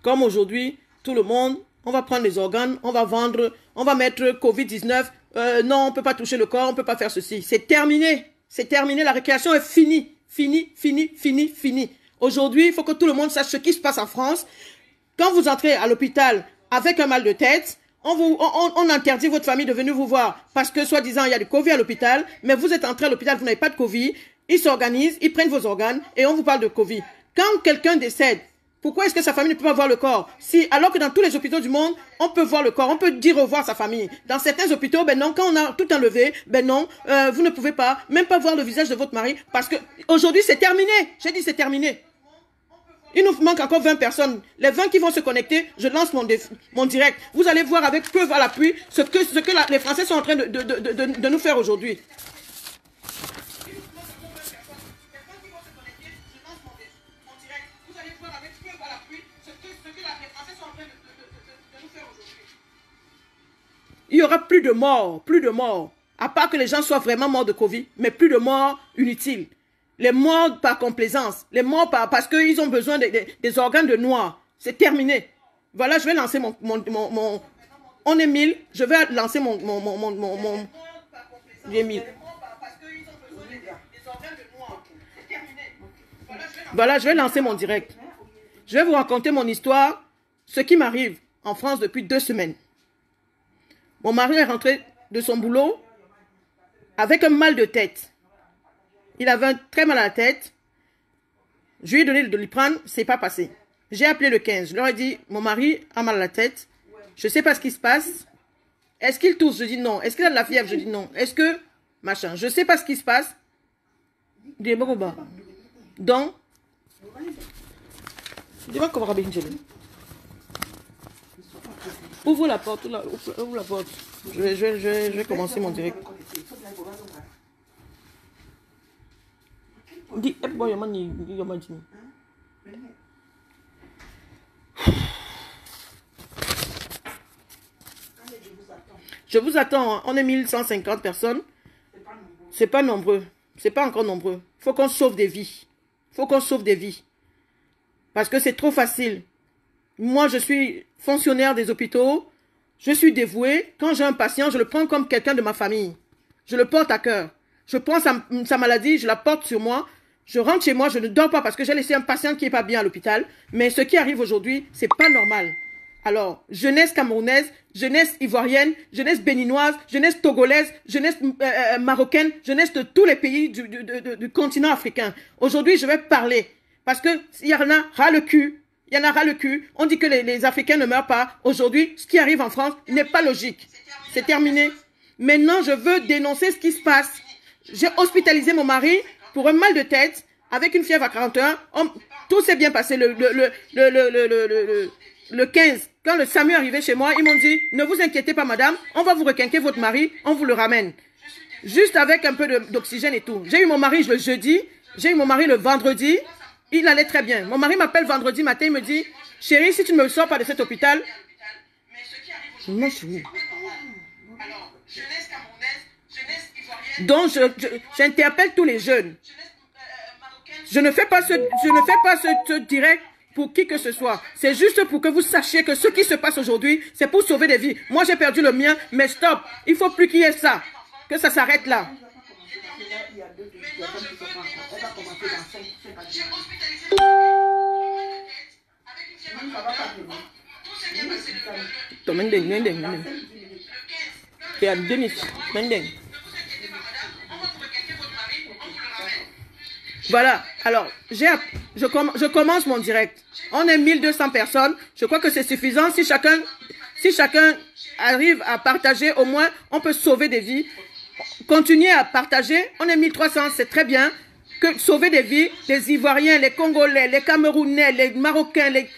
Comme aujourd'hui, tout le monde, on va prendre les organes, on va vendre, on va mettre Covid-19. Non, on ne peut pas toucher le corps, on ne peut pas faire ceci. C'est terminé. C'est terminé. La récréation est finie. Fini, fini, fini, fini. Aujourd'hui, il faut que tout le monde sache ce qui se passe en France. Quand vous entrez à l'hôpital avec un mal de tête, on interdit votre famille de venir vous voir parce que, soi-disant, il y a du Covid à l'hôpital, mais vous êtes entré à l'hôpital, vous n'avez pas de Covid, ils s'organisent, ils prennent vos organes et on vous parle de Covid. Quand quelqu'un décède, pourquoi est-ce que sa famille ne peut pas voir le corps? Alors que dans tous les hôpitaux du monde, on peut voir le corps, on peut dire au revoir à sa famille. Dans certains hôpitaux, ben non, quand on a tout enlevé, ben non, vous ne pouvez pas, même pas voir le visage de votre mari, parce que aujourd'hui c'est terminé. J'ai dit c'est terminé. Il nous manque encore 20 personnes. Les 20 qui vont se connecter, je lance mon direct. Vous allez voir avec preuve à l'appui ce que les Français sont en train de nous faire aujourd'hui. Il n'y aura plus de morts, plus de morts. À part que les gens soient vraiment morts de Covid, mais plus de morts inutiles. Les morts par complaisance, les morts parce qu'ils ont besoin des organes de noirs. C'est terminé. Voilà, je vais lancer on est 1000, je vais lancer j'ai 1000. Voilà, je vais lancer mon direct. Je vais vous raconter mon histoire, ce qui m'arrive en France depuis 2 semaines. Mon mari est rentré de son boulot avec un mal de tête. Il avait très mal à la tête. Je lui ai donné le Doliprane, c'est pas passé. J'ai appelé le 15. Je leur ai dit, mon mari a mal à la tête. Je ne sais pas ce qui se passe. Est-ce qu'il tousse? Je dis non. Est-ce qu'il a de la fièvre? Je dis non. Est-ce que... Machin. Je ne sais pas ce qui se passe. Donc... Ouvre la porte. Ouvre la porte. Je vais commencer mon direct. Je vous attends. On est 1150 personnes. C'est pas nombreux. C'est pas encore nombreux. Il faut qu'on sauve des vies. Il faut qu'on sauve des vies. Parce que c'est trop facile. Moi, je suis fonctionnaire des hôpitaux. Je suis dévoué. Quand j'ai un patient, je le prends comme quelqu'un de ma famille. Je le porte à cœur. Je prends sa maladie, je la porte sur moi. Je rentre chez moi, je ne dors pas parce que j'ai laissé un patient qui n'est pas bien à l'hôpital. Mais ce qui arrive aujourd'hui, c'est pas normal. Alors, jeunesse camerounaise, jeunesse ivoirienne, jeunesse béninoise, jeunesse togolaise, jeunesse marocaine, jeunesse de tous les pays du continent africain. Aujourd'hui, je vais parler parce qu'il y en a ras le cul. Il y en a ras le cul. On dit que les Africains ne meurent pas. Aujourd'hui, ce qui arrive en France n'est pas logique. C'est terminé. Maintenant, je veux dénoncer ce qui se passe. J'ai hospitalisé mon mari pour un mal de tête avec une fièvre à 41. Tout s'est bien passé le 15. Quand le SAMU est arrivé chez moi, ils m'ont dit, ne vous inquiétez pas madame, on va vous requinquer votre mari, on vous le ramène. Juste avec un peu d'oxygène et tout. J'ai eu mon mari le jeudi, j'ai eu mon mari le vendredi. Il allait très bien. Mon mari m'appelle vendredi matin, il me dit, chérie, si tu ne me sors pas de cet hôpital... Non, chérie. Donc, j'interpelle tous les jeunes. Je ne fais pas ce direct pour qui que ce soit. C'est juste pour que vous sachiez que ce qui se passe aujourd'hui, c'est pour sauver des vies. Moi, j'ai perdu le mien, mais stop. Il ne faut plus qu'il y ait ça. Que ça s'arrête là. Voilà, alors, je commence mon direct. On est 1200 personnes. Je crois que c'est suffisant. Si chacun arrive à partager, au moins, on peut sauver des vies. Continuez à partager. On est 1300, c'est très bien. Que sauver des vies, les Ivoiriens, les Congolais, les Camerounais, les Marocains, les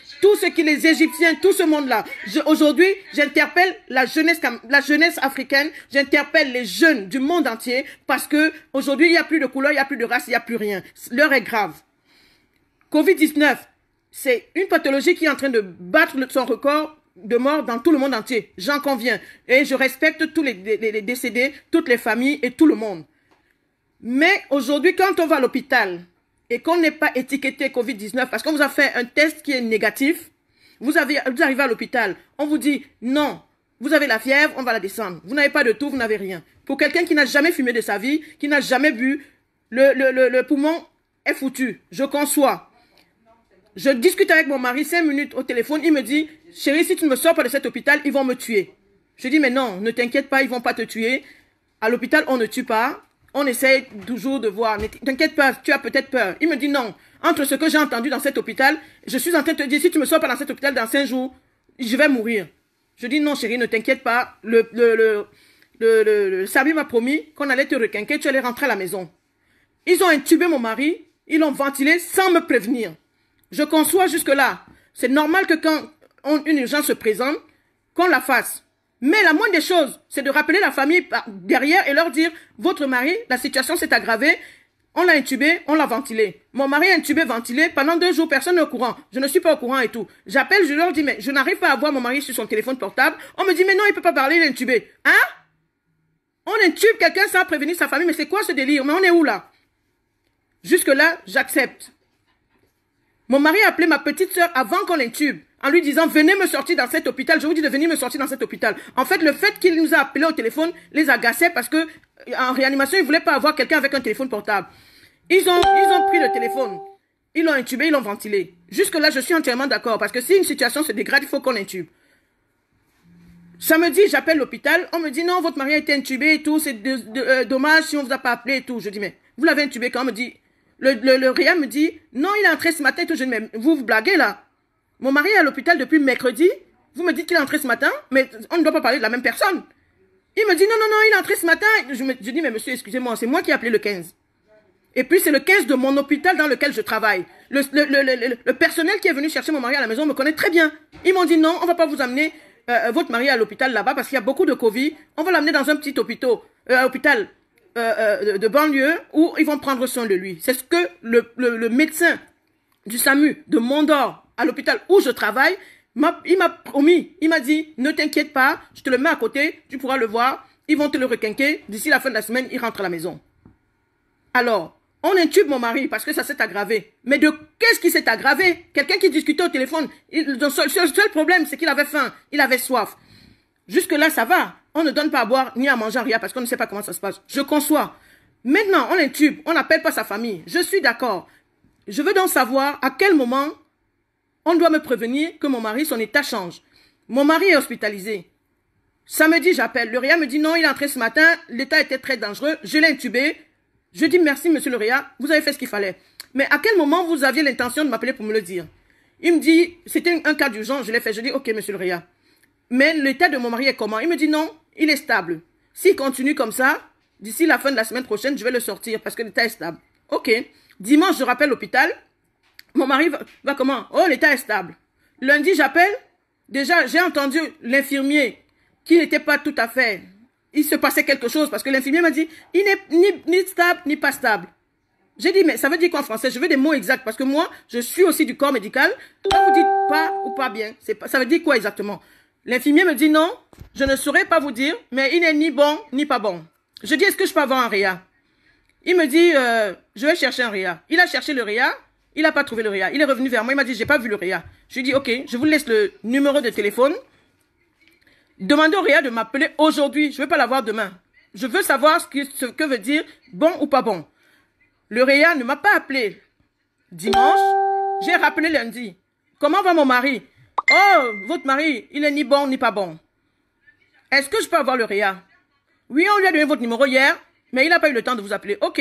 Égyptiens, tout ce monde-là. Aujourd'hui, j'interpelle la jeunesse africaine, j'interpelle les jeunes du monde entier parce que aujourd'hui, il n'y a plus de couleur, il n'y a plus de race, il n'y a plus rien. L'heure est grave. Covid-19, c'est une pathologie qui est en train de battre son record de mort dans tout le monde entier. J'en conviens. Et je respecte tous les décédés, toutes les familles et tout le monde. Mais aujourd'hui, quand on va à l'hôpital et qu'on n'est pas étiqueté Covid-19 parce qu'on vous a fait un test qui est négatif, Vous arrivez à l'hôpital, on vous dit non, vous avez la fièvre, on va la descendre. Vous n'avez pas de tout, vous n'avez rien. Pour quelqu'un qui n'a jamais fumé de sa vie, qui n'a jamais bu, le poumon est foutu. Je conçois. Je discute avec mon mari 5 minutes au téléphone, il me dit, chérie, si tu ne me sors pas de cet hôpital, ils vont me tuer. Je dis, mais non, ne t'inquiète pas, ils ne vont pas te tuer. À l'hôpital, on ne tue pas. On essaie toujours de voir. Ne t'inquiète pas, tu as peut-être peur. Il me dit non. Entre ce que j'ai entendu dans cet hôpital, je suis en train de te dire, si tu me sors pas dans cet hôpital dans 5 jours, je vais mourir. Je dis non, chérie, ne t'inquiète pas. Le Sabi m'a promis qu'on allait te requinquer, tu allais rentrer à la maison. Ils ont intubé mon mari, ils l'ont ventilé sans me prévenir. Je conçois jusque-là. C'est normal que quand une urgence se présente, qu'on la fasse. Mais la moindre des choses, c'est de rappeler la famille derrière et leur dire, votre mari, la situation s'est aggravée, on l'a intubé, on l'a ventilé. Mon mari a intubé, ventilé, pendant 2 jours, personne n'est au courant. Je ne suis pas au courant et tout. J'appelle, je leur dis, mais je n'arrive pas à voir mon mari sur son téléphone portable. On me dit, mais non, il ne peut pas parler, il est intubé. Hein? On intube quelqu'un sans prévenir sa famille, mais c'est quoi ce délire? Mais on est où là? Jusque-là, j'accepte. Mon mari a appelé ma petite sœur avant qu'on l'intube, en lui disant, venez me sortir dans cet hôpital. Je vous dis de venir me sortir dans cet hôpital. En fait, le fait qu'il nous a appelé au téléphone les agaçait parce que, en réanimation, ils ne voulaient pas avoir quelqu'un avec un téléphone portable. Ils ont pris le téléphone. Ils l'ont intubé, ils l'ont ventilé. Jusque-là, je suis entièrement d'accord. Parce que si une situation se dégrade, il faut qu'on l'intube. Samedi, j'appelle l'hôpital. On me dit, non, votre mari a été intubé et tout. C'est dommage si on ne vous a pas appelé et tout. Je dis, mais vous l'avez intubé quand on me dit... Le réa me dit, non, il est entré ce matin et tout. Je dis, mais vous blaguez là. Mon mari est à l'hôpital depuis mercredi. Vous me dites qu'il est entré ce matin, mais on ne doit pas parler de la même personne. Il me dit, non, non, non, il est entré ce matin. Je dis, mais monsieur, excusez-moi, c'est moi qui ai appelé le 15. Et puis, c'est le 15 de mon hôpital dans lequel je travaille. Le personnel qui est venu chercher mon mari à la maison me connaît très bien. Ils m'ont dit, non, on ne va pas vous amener votre mari à l'hôpital là-bas parce qu'il y a beaucoup de Covid. On va l'amener dans un petit hôpital de banlieue où ils vont prendre soin de lui. C'est ce que le médecin du SAMU de Mondor à l'hôpital où je travaille, il m'a promis, il m'a dit, ne t'inquiète pas, je te le mets à côté, tu pourras le voir, ils vont te le requinquer, d'ici la fin de la semaine, il rentre à la maison. Alors, on intube mon mari parce que ça s'est aggravé. Mais de qu'est-ce qui s'est aggravé? Quelqu'un qui discutait au téléphone, le seul problème, c'est qu'il avait faim, il avait soif. Jusque-là, ça va. On ne donne pas à boire ni à manger rien parce qu'on ne sait pas comment ça se passe. Je conçois. Maintenant, on l'intube, on n'appelle pas sa famille. Je suis d'accord. Je veux donc savoir à quel moment on doit me prévenir que mon mari, son état change. Mon mari est hospitalisé. Samedi, j'appelle. Le réa me dit non, il est entré ce matin, l'état était très dangereux, je l'ai intubé. Je dis merci, monsieur le réa, vous avez fait ce qu'il fallait. Mais à quel moment vous aviez l'intention de m'appeler pour me le dire? Il me dit, c'était un cas d'urgence, je l'ai fait. Je dis, ok, monsieur le réa. Mais l'état de mon mari est comment? Il me dit non, il est stable. S'il continue comme ça, d'ici la fin de la semaine prochaine, je vais le sortir parce que l'état est stable. Ok. Dimanche, je rappelle l'hôpital. Mon mari va comment? Oh, l'état est stable. Lundi, j'appelle. Déjà, j'ai entendu l'infirmier qui n'était pas tout à fait... Il se passait quelque chose parce que l'infirmier m'a dit, il n'est ni stable, ni pas stable. J'ai dit, mais ça veut dire quoi en français? Je veux des mots exacts parce que moi, je suis aussi du corps médical. Quand vous dites pas ou pas bien, ça veut dire quoi exactement? L'infirmier me dit non, je ne saurais pas vous dire, mais il n'est ni bon, ni pas bon. Je dis, est-ce que je peux avoir un réa? Il me dit, je vais chercher un réa. Il a cherché le réa, il n'a pas trouvé le réa. Il est revenu vers moi, il m'a dit, j'ai pas vu le réa. Je lui ai dit, ok, je vous laisse le numéro de téléphone. Demandez au réa de m'appeler aujourd'hui. Je ne veux pas l'avoir demain. Je veux savoir ce que veut dire bon ou pas bon. Le réa ne m'a pas appelé dimanche. J'ai rappelé lundi. Comment va mon mari? Oh, votre mari, il est ni bon ni pas bon. Est-ce que je peux avoir le réa? Oui, on lui a donné votre numéro hier, mais il n'a pas eu le temps de vous appeler. Ok,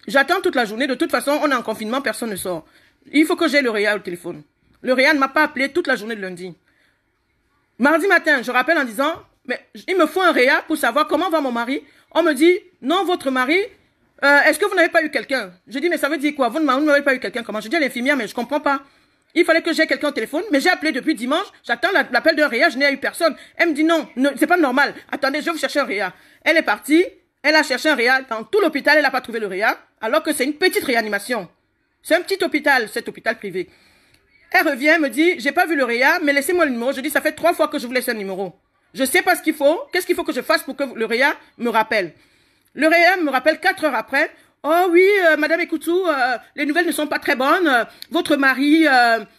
j'attends toute la journée. De toute façon, on est en confinement, personne ne sort. Il faut que j'ai le réa au téléphone. Le réa ne m'a pas appelé toute la journée de lundi. Mardi matin, je rappelle en disant, mais il me faut un réa pour savoir comment va mon mari. On me dit, non, votre mari, est-ce que vous n'avez pas eu quelqu'un? Je dis, mais ça veut dire quoi? Vous n'avez pas eu quelqu'un comment? Je dis à l'infirmière, mais je comprends pas. Il fallait que j'aie quelqu'un au téléphone, mais j'ai appelé depuis dimanche, j'attends l'appel d'un réa, je n'ai eu personne. Elle me dit, non, c'est pas normal. Attendez, je vais vous chercher un réa. Elle est partie, elle a cherché un réa dans tout l'hôpital, elle n'a pas trouvé le réa, alors que c'est une petite réanimation. C'est un petit hôpital, cet hôpital privé. Elle revient, me dit, j'ai pas vu le réa, mais laissez-moi le numéro. Je dis, ça fait 3 fois que je vous laisse un numéro. Je sais pas ce qu'il faut. Qu'est-ce qu'il faut que je fasse pour que le réa me rappelle? Le réa me rappelle 4 heures après. Oh oui, Madame Ekoutou, les nouvelles ne sont pas très bonnes. Votre mari,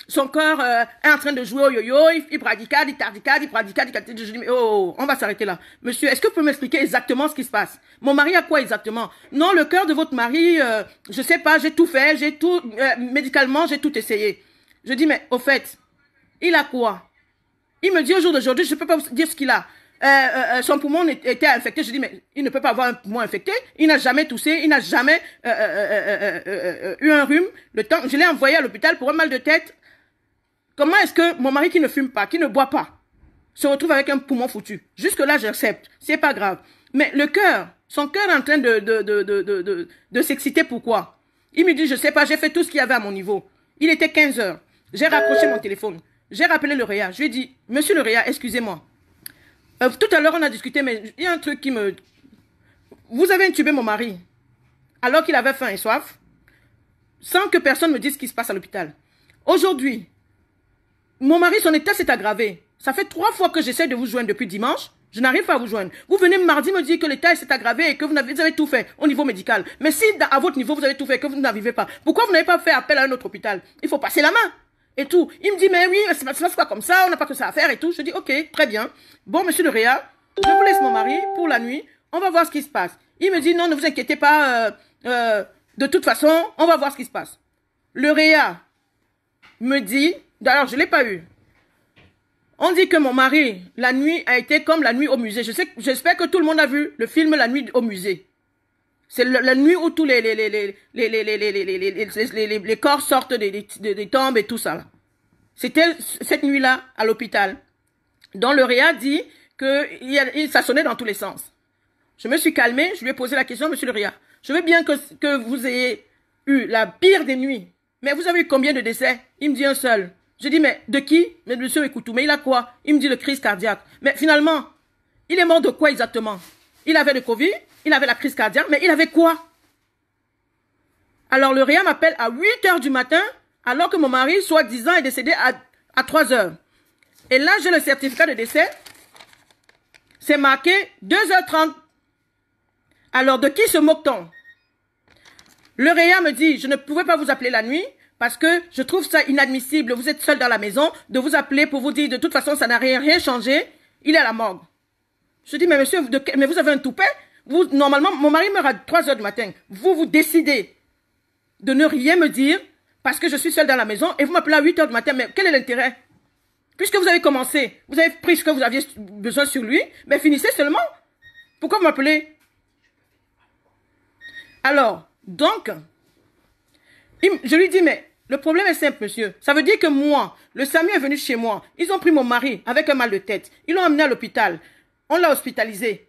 son corps est en train de jouer au yo-yo. Il bradicade, il tardicade, il bradicade, il tardicade. Je dis, mais oh, on va s'arrêter là. Monsieur, est-ce que vous pouvez m'expliquer exactement ce qui se passe? Mon mari a quoi exactement? Non, le cœur de votre mari, je sais pas, j'ai tout fait, j'ai tout, médicalement, j'ai tout essayé. Je dis, mais au fait, il a quoi? Il me dit au jour d'aujourd'hui, je ne peux pas vous dire ce qu'il a. Son poumon était infecté. Je dis, mais il ne peut pas avoir un poumon infecté. Il n'a jamais toussé. Il n'a jamais eu un rhume. Je l'ai envoyé à l'hôpital pour un mal de tête. Comment est-ce que mon mari qui ne fume pas, qui ne boit pas, se retrouve avec un poumon foutu? Jusque-là, j'accepte. C'est pas grave. Mais le cœur, son cœur est en train de s'exciter. Pourquoi? Il me dit, je sais pas, j'ai fait tout ce qu'il y avait à mon niveau. Il était 15 heures. J'ai raccroché mon téléphone. J'ai rappelé le réa. Je lui ai dit, monsieur le réa, excusez-moi. Tout à l'heure, on a discuté, mais il y a un truc qui me... Vous avez intubé mon mari, alors qu'il avait faim et soif, sans que personne me dise ce qui se passe à l'hôpital. Aujourd'hui, mon mari, son état s'est aggravé. Ça fait 3 fois que j'essaie de vous joindre depuis dimanche. Je n'arrive pas à vous joindre. Vous venez mardi me dire que l'état s'est aggravé et que vous avez tout fait au niveau médical. Mais si à votre niveau, vous avez tout fait et que vous n'arrivez pas, pourquoi vous n'avez pas fait appel à un autre hôpital? Il faut passer la main. Et tout. Il me dit, mais oui, c'est pas comme ça, on n'a pas que ça à faire et tout. Je dis, ok, très bien. Bon, monsieur le réa, je vous laisse mon mari pour la nuit. On va voir ce qui se passe. Il me dit, non, ne vous inquiétez pas. De toute façon, on va voir ce qui se passe. Le réa me dit, d'ailleurs, je ne l'ai pas eu. On dit que mon mari, la nuit, a été comme la nuit au musée. J'espère que tout le monde a vu le film La nuit au musée. C'est la nuit où tous les corps sortent des tombes et tout ça. C'était cette nuit-là à l'hôpital. Dont le réa dit que ça sonnait dans tous les sens. Je me suis calmée, je lui ai posé la question, monsieur le réa. Je veux bien que vous ayez eu la pire des nuits. Mais vous avez eu combien de décès? Il me dit un seul. Je dis, mais de qui? Mais monsieur Ekoutou, mais il a quoi? Il me dit le crise cardiaque. Mais finalement, il est mort de quoi exactement? Il avait le Covid, il avait la crise cardiaque, mais il avait quoi? Alors le réa m'appelle à 8 h du matin, alors que mon mari, soi-disant, est décédé à 3 h. Et là, j'ai le certificat de décès. C'est marqué 2 h 30. Alors, de qui se moque-t-on? Le réa me dit, je ne pouvais pas vous appeler la nuit, parce que je trouve ça inadmissible. Vous êtes seul dans la maison, de vous appeler pour vous dire, de toute façon, ça n'a rien changé. Il est à la morgue. Je dis, mais monsieur, mais vous avez un toupet? Normalement, mon mari meurt à 3 h du matin. Vous décidez de ne rien me dire parce que je suis seule dans la maison et vous m'appelez à 8 h du matin. Mais quel est l'intérêt? Puisque vous avez commencé, vous avez pris ce que vous aviez besoin sur lui, mais finissez seulement. Pourquoi vous m'appelez? Alors, donc, je lui dis, mais le problème est simple, monsieur. Ça veut dire que moi, le SAMU est venu chez moi. Ils ont pris mon mari avec un mal de tête. Ils l'ont amené à l'hôpital. On l'a hospitalisé.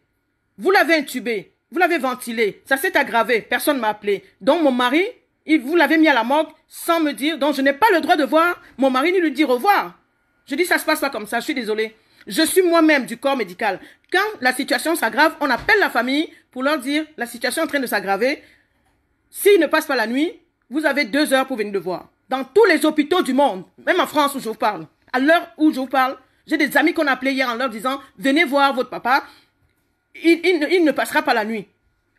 Vous l'avez intubé. Vous l'avez ventilé. Ça s'est aggravé. Personne ne m'a appelé. Donc, mon mari, vous l'avez mis à la morgue sans me dire. Donc, je n'ai pas le droit de voir mon mari ni lui dire au revoir. Je dis, ça se passe pas comme ça. Je suis désolée. Je suis moi-même du corps médical. Quand la situation s'aggrave, on appelle la famille pour leur dire, la situation est en train de s'aggraver. S'il ne passe pas la nuit, vous avez 2 heures pour venir le voir. Dans tous les hôpitaux du monde, même en France où je vous parle, à l'heure où je vous parle, j'ai des amis qu'on a appelés hier en leur disant, venez voir votre papa, il ne passera pas la nuit.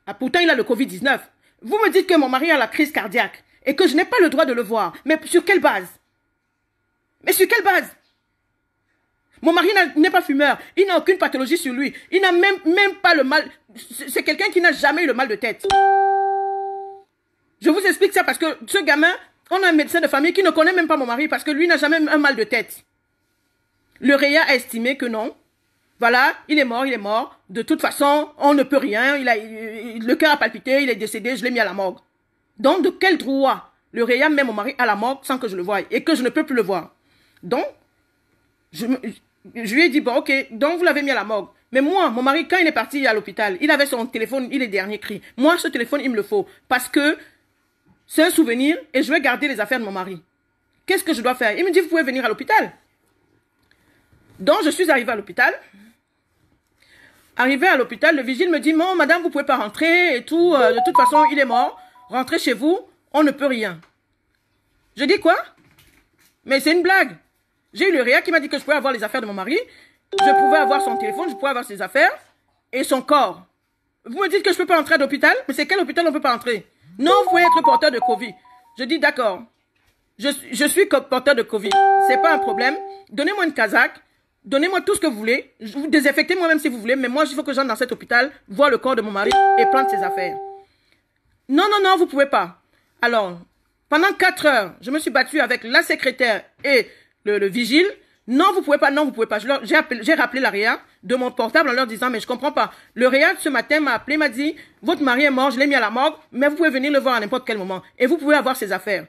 Ah, pourtant, il a le Covid-19. Vous me dites que mon mari a la crise cardiaque et que je n'ai pas le droit de le voir. Mais sur quelle base? Mais sur quelle base? Mon mari n'est pas fumeur. Il n'a aucune pathologie sur lui. Il n'a même pas le mal. C'est quelqu'un qui n'a jamais eu le mal de tête. Je vous explique ça parce que ce gamin, on a un médecin de famille qui ne connaît même pas mon mari parce que lui n'a jamais un mal de tête. Le réa a estimé que non. Voilà, il est mort, il est mort. De toute façon, on ne peut rien. Le cœur a palpité, il est décédé, je l'ai mis à la morgue. Donc, de quel droit le réa met mon mari à la morgue sans que je le voie et que je ne peux plus le voir? Donc, je lui ai dit, bon, ok, donc vous l'avez mis à la morgue. Mais moi, mon mari, quand il est parti à l'hôpital, il avait son téléphone, il est dernier cri. Moi, ce téléphone, il me le faut. Parce que c'est un souvenir et je vais garder les affaires de mon mari. Qu'est-ce que je dois faire? Il me dit, vous pouvez venir à l'hôpital. Donc, je suis arrivée à l'hôpital. Arrivé à l'hôpital, le vigile me dit, non, madame, vous pouvez pas rentrer et tout. De toute façon, il est mort. Rentrez chez vous, on ne peut rien. Je dis quoi? Mais c'est une blague. J'ai eu le réa qui m'a dit que je pouvais avoir les affaires de mon mari. Je pouvais avoir son téléphone, je pouvais avoir ses affaires et son corps. Vous me dites que je peux pas entrer à l'hôpital? Mais c'est quel hôpital on peut pas entrer? Non, vous pouvez être porteur de Covid. Je dis d'accord. Je suis porteur de Covid. C'est pas un problème. Donnez-moi une casaque. Donnez-moi tout ce que vous voulez. Vous désinfectez moi-même si vous voulez. Mais moi, il faut que j'entre dans cet hôpital, voir le corps de mon mari et prendre ses affaires. Non, non, non, vous pouvez pas. Alors, pendant 4 heures, je me suis battue avec la secrétaire et le vigile. Non, vous pouvez pas, non, vous pouvez pas. J'ai rappelé la réa de mon portable en leur disant, mais je comprends pas. Le réa, ce matin, m'a appelé, m'a dit, votre mari est mort, je l'ai mis à la morgue, mais vous pouvez venir le voir à n'importe quel moment. Et vous pouvez avoir ses affaires.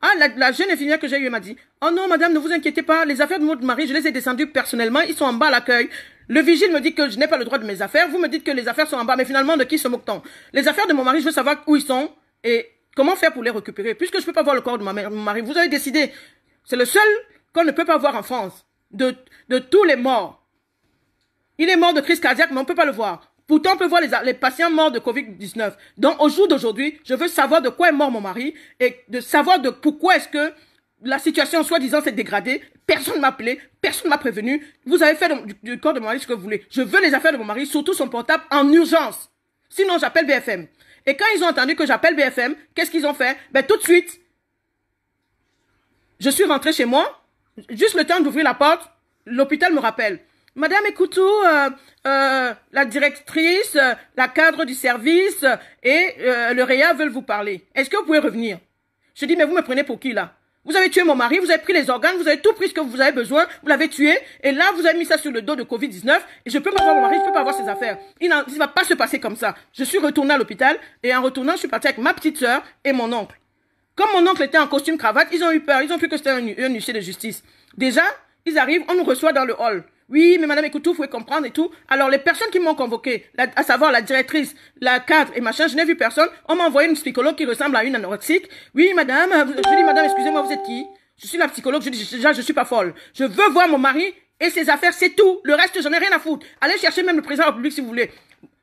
Ah, la jeune infirmière que j'ai eue m'a dit, oh non, madame, ne vous inquiétez pas, les affaires de votre mari, je les ai descendues personnellement, ils sont en bas à l'accueil. Le vigile me dit que je n'ai pas le droit de mes affaires, vous me dites que les affaires sont en bas, mais finalement, de qui se moque-t-on? Les affaires de mon mari, je veux savoir où ils sont et comment faire pour les récupérer. Puisque je ne peux pas voir le corps de mon mari, vous avez décidé, c'est le seul qu'on ne peut pas voir en France, de tous les morts. Il est mort de crise cardiaque, mais on ne peut pas le voir. Pourtant, on peut voir les patients morts de Covid-19. Donc, au jour d'aujourd'hui, je veux savoir de quoi est mort mon mari et de savoir de pourquoi est-ce que la situation, soi-disant, s'est dégradée. Personne ne m'a appelé, personne ne m'a prévenu. Vous avez fait du corps de mon mari ce que vous voulez. Je veux les affaires de mon mari, surtout son portable, en urgence. Sinon, j'appelle BFM. Et quand ils ont entendu que j'appelle BFM, qu'est-ce qu'ils ont fait? Ben, tout de suite, je suis rentrée chez moi. Juste le temps d'ouvrir la porte, l'hôpital me rappelle. Madame Ekoutou, la directrice, la cadre du service et le réa veulent vous parler. Est-ce que vous pouvez revenir? Je dis, mais vous me prenez pour qui là? Vous avez tué mon mari, vous avez pris les organes, vous avez tout pris ce que vous avez besoin, vous l'avez tué, et là vous avez mis ça sur le dos de Covid-19, et je peux pas voir mon mari, je peux pas voir ses affaires. Il ne va pas se passer comme ça. Je suis retournée à l'hôpital, et en retournant, je suis partie avec ma petite sœur et mon oncle. Comme mon oncle était en costume cravate, ils ont eu peur, ils ont cru que c'était un huissier de justice. Déjà, ils arrivent, on nous reçoit dans le hall. Oui, mais madame Ekoutou, vous pouvez comprendre et tout. Alors, les personnes qui m'ont convoqué, à savoir la directrice, la cadre et machin, je n'ai vu personne. On m'a envoyé une psychologue qui ressemble à une anorexique. Oui, madame, je dis, madame, excusez-moi, vous êtes qui? Je suis la psychologue, je dis, déjà, je suis pas folle. Je veux voir mon mari et ses affaires, c'est tout. Le reste, j'en ai rien à foutre. Allez chercher même le président de la République si vous voulez.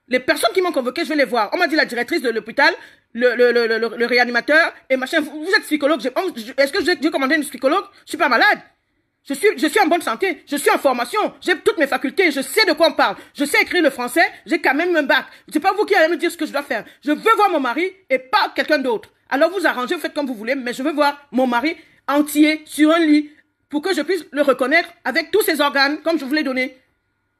Les personnes qui m'ont convoqué, je vais les voir. On m'a dit la directrice de l'hôpital, le réanimateur et machin. Vous êtes psychologue. Est-ce que j'ai commandé une psychologue? Je suis pas malade. Je suis en bonne santé, je suis en formation, j'ai toutes mes facultés, je sais de quoi on parle, je sais écrire le français, j'ai quand même un bac. C'est pas vous qui allez me dire ce que je dois faire. Je veux voir mon mari et pas quelqu'un d'autre. Alors vous arrangez, vous faites comme vous voulez, mais je veux voir mon mari entier sur un lit pour que je puisse le reconnaître avec tous ses organes comme je vous l'ai donné.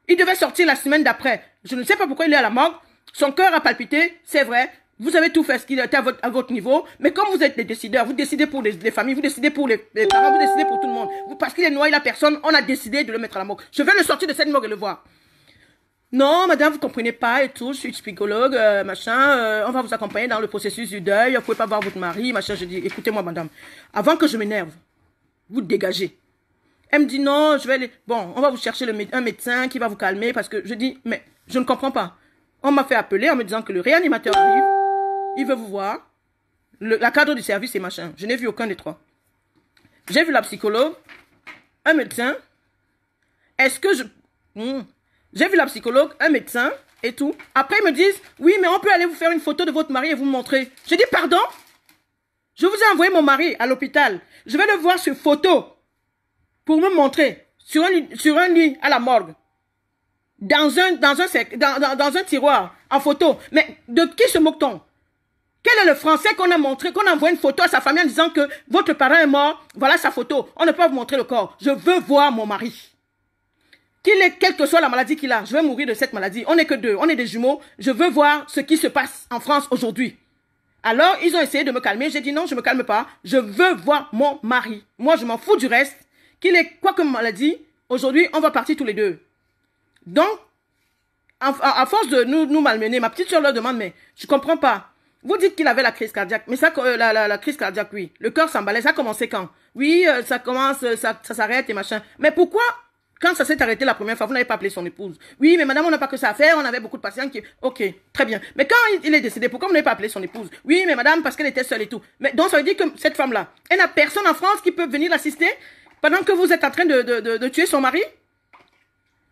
Il devait sortir la semaine d'après. Je ne sais pas pourquoi il est à la morgue. Son cœur a palpité, c'est vrai. Vous avez tout fait ce qui était à votre niveau, mais comme vous êtes les décideurs, vous décidez pour les familles, vous décidez pour les parents, vous décidez pour tout le monde. Parce qu'il est noyé la personne, on a décidé de le mettre à la morgue. Je vais le sortir de cette morgue et le voir. Non, madame, vous comprenez pas et tout, je suis psychologue, machin, on va vous accompagner dans le processus du deuil, vous pouvez pas voir votre mari, machin. Je dis, écoutez-moi, madame, avant que je m'énerve, vous dégagez. Elle me dit, non, je vais aller, bon, on va vous chercher un médecin qui va vous calmer, parce que je dis, mais je ne comprends pas. On m'a fait appeler en me disant que le réanimateur arrive. Il veut vous voir. La cadre du service et machin. Je n'ai vu aucun des trois. J'ai vu la psychologue, un médecin. Est-ce que je... J'ai vu la psychologue, un médecin et tout. Après, ils me disent, oui, mais on peut aller vous faire une photo de votre mari et vous montrer. Je dis, pardon? Je vous ai envoyé mon mari à l'hôpital. Je vais le voir sur photo pour me montrer sur un lit à la morgue. Dans un tiroir en photo. Mais de qui se moque-t-on? Quel est le français qu'on a montré, qu'on a envoyé une photo à sa famille en disant que votre parent est mort, voilà sa photo, on ne peut pas vous montrer le corps. Je veux voir mon mari. Quelle que soit la maladie qu'il a, je vais mourir de cette maladie. On n'est que deux, on est des jumeaux. Je veux voir ce qui se passe en France aujourd'hui. Alors, ils ont essayé de me calmer. J'ai dit non, je ne me calme pas. Je veux voir mon mari. Moi, je m'en fous du reste. Qu'il ait quoi comme maladie, aujourd'hui, on va partir tous les deux. Donc, à force de nous malmener, ma petite soeur leur demande, mais je ne comprends pas. Vous dites qu'il avait la crise cardiaque, mais ça, la crise cardiaque, oui. Le cœur s'emballait, ça a commencé quand? Oui, ça commence, ça s'arrête et machin. Mais pourquoi, quand ça s'est arrêté la première fois, vous n'avez pas appelé son épouse? Oui, mais madame, on n'a pas que ça à faire, on avait beaucoup de patients qui... Ok, très bien. Mais quand il est décédé, pourquoi vous n'avez pas appelé son épouse? Oui, mais madame, parce qu'elle était seule et tout. Mais donc, ça veut dire que cette femme-là, elle n'a personne en France qui peut venir l'assister pendant que vous êtes en train de tuer son mari?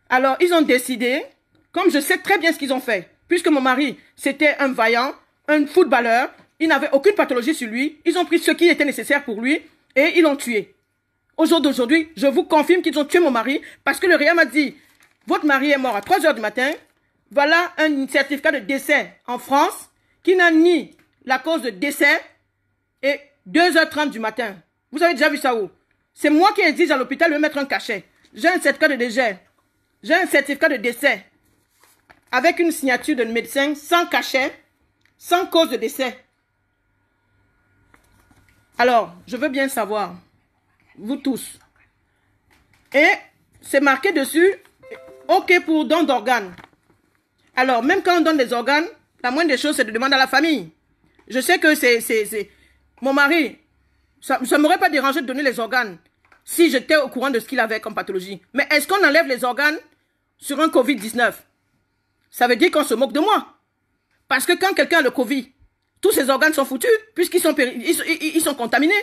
Alors, ils ont décidé, comme je sais très bien ce qu'ils ont fait, puisque mon mari, c'était un vaillant, un footballeur, il n'avait aucune pathologie sur lui, ils ont pris ce qui était nécessaire pour lui et ils l'ont tué. Au jour d'aujourd'hui, je vous confirme qu'ils ont tué mon mari parce que le réa m'a dit, votre mari est mort à 3 h du matin, voilà un certificat de décès en France qui n'a ni la cause de décès est 2h30 du matin. Vous avez déjà vu ça où? C'est moi qui exige à l'hôpital de me mettre un cachet. J'ai un certificat de décès. J'ai un certificat de décès. Avec une signature de médecin, sans cachet, sans cause de décès. Alors, je veux bien savoir, vous tous. Et c'est marqué dessus, OK pour don d'organes. Alors, même quand on donne des organes, la moindre des choses, c'est de demander à la famille. Je sais que c'est... Mon mari, ça ne m'aurait pas dérangé de donner les organes si j'étais au courant de ce qu'il avait comme pathologie. Mais est-ce qu'on enlève les organes sur un Covid-19? Ça veut dire qu'on se moque de moi. Parce que quand quelqu'un a le Covid, tous ses organes sont foutus, puisqu'ils sont, ils sont contaminés.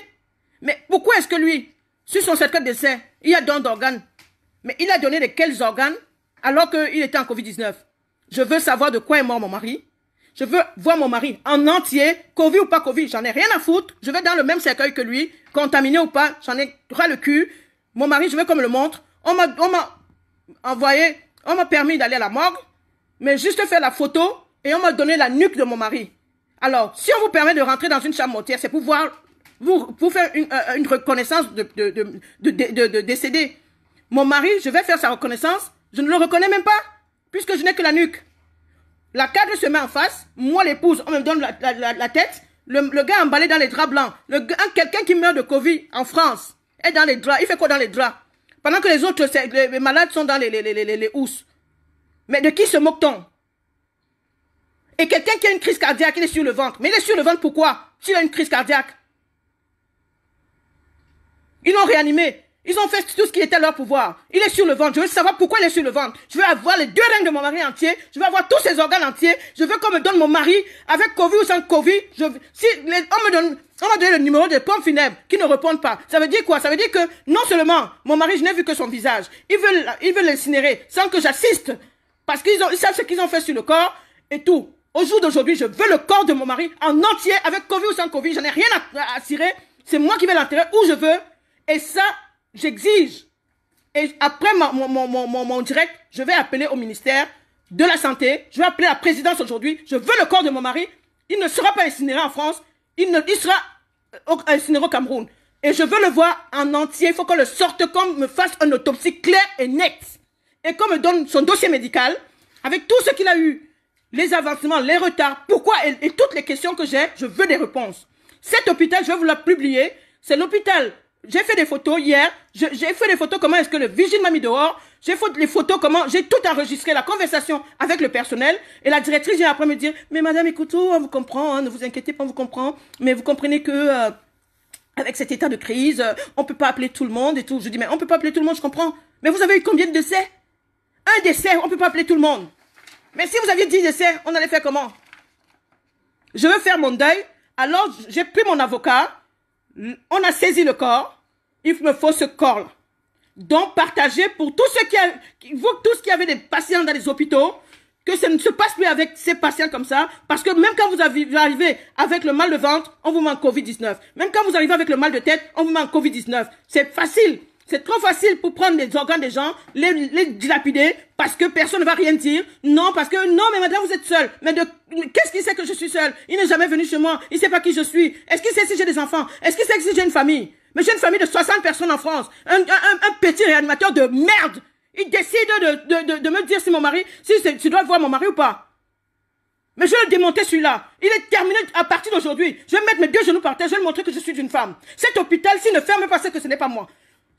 Mais pourquoi est-ce que lui, sur son certificat de décès, il a don d'organes? Mais il a donné de quels organes alors qu'il était en Covid-19? Je veux savoir de quoi est mort mon mari. Je veux voir mon mari en entier, Covid ou pas Covid, j'en ai rien à foutre. Je vais dans le même cercueil que lui, contaminé ou pas, j'en ai ras le cul. Mon mari, je veux qu'on me le montre. On m'a envoyé, on m'a permis d'aller à la morgue, mais juste faire la photo et on m'a donné la nuque de mon mari. Alors, si on vous permet de rentrer dans une chambre mortuaire, c'est pour voir, pour faire une reconnaissance de décédé. Mon mari, je vais faire sa reconnaissance, je ne le reconnais même pas, puisque je n'ai que la nuque. La cadre se met en face, moi l'épouse, on me donne la tête, le gars emballé dans les draps blancs, quelqu'un qui meurt de Covid en France, est dans les draps, il fait quoi dans les draps? Pendant que les autres, les malades sont dans les housses. Mais de qui se moque-t-on? Et quelqu'un qui a une crise cardiaque, il est sur le ventre. Mais il est sur le ventre pourquoi? S'il a une crise cardiaque. Ils l'ont réanimé. Ils ont fait tout ce qui était à leur pouvoir. Il est sur le ventre. Je veux savoir pourquoi il est sur le ventre. Je veux avoir les 2 reins de mon mari entier. Je veux avoir tous ses organes entiers. Je veux qu'on me donne mon mari avec Covid ou sans Covid. On m'a donné le numéro des pompes funèbres qui ne répondent pas. Ça veut dire quoi? Ça veut dire que non seulement mon mari, je n'ai vu que son visage. Ils veulent l'incinérer sans que j'assiste. Parce qu'ils savent ce qu'ils ont fait sur le corps et tout. Au jour d'aujourd'hui, je veux le corps de mon mari en entier avec Covid ou sans Covid. J'en ai rien à cirer. C'est moi qui vais l'enterrer où je veux. Et ça, j'exige. Et après mon direct, je vais appeler au ministère de la Santé. Je vais appeler la présidence aujourd'hui. Je veux le corps de mon mari. Il ne sera pas incinéré en France. Il sera incinéré au Cameroun. Et je veux le voir en entier. Il faut qu'on le sorte, qu'on me fasse une autopsie claire et nette. Et qu'on me donne son dossier médical avec tout ce qu'il a eu. Les avancements, les retards, pourquoi et toutes les questions que j'ai, je veux des réponses. Cet hôpital, je vais vous la publier. C'est l'hôpital. J'ai fait des photos hier. J'ai fait des photos comment est-ce que le vigile m'a mis dehors. J'ai fait les photos comment j'ai tout enregistré, la conversation avec le personnel. Et la directrice vient après me dire, mais madame, écoutez, on vous comprend, hein, ne vous inquiétez pas, on vous comprend. Mais vous comprenez que avec cet état de crise, on peut pas appeler tout le monde et tout. Je dis, mais on peut pas appeler tout le monde, je comprends. Mais vous avez eu combien de décès? Un décès, on peut pas appeler tout le monde. Mais si vous aviez 10 décès, on allait faire comment? Je veux faire mon deuil. Alors, j'ai pris mon avocat. On a saisi le corps. Il me faut ce corps-là. Donc, partagez pour tous ceux qui avaient des patients dans les hôpitaux, que ça ne se passe plus avec ces patients comme ça. Parce que même quand vous arrivez avec le mal de ventre, on vous met en Covid-19. Même quand vous arrivez avec le mal de tête, on vous met en Covid-19. C'est facile. C'est trop facile pour prendre les organes des gens, les dilapider, parce que personne ne va rien dire. Non, parce que, non, mais madame, vous êtes seule. Mais qu'est-ce qu'il sait que je suis seule? Il n'est jamais venu chez moi. Il ne sait pas qui je suis. Est-ce qu'il sait si j'ai des enfants? Est-ce qu'il sait si j'ai une famille? Mais j'ai une famille de 60 personnes en France. Un petit réanimateur de merde. Il décide de me dire si mon mari, si tu dois voir mon mari ou pas. Mais je vais le démonter celui-là. Il est terminé à partir d'aujourd'hui. Je vais mettre mes 2 genoux par terre. Je vais lui montrer que je suis une femme. Cet hôpital, s'il ne ferme pas, c'est que ce n'est pas moi.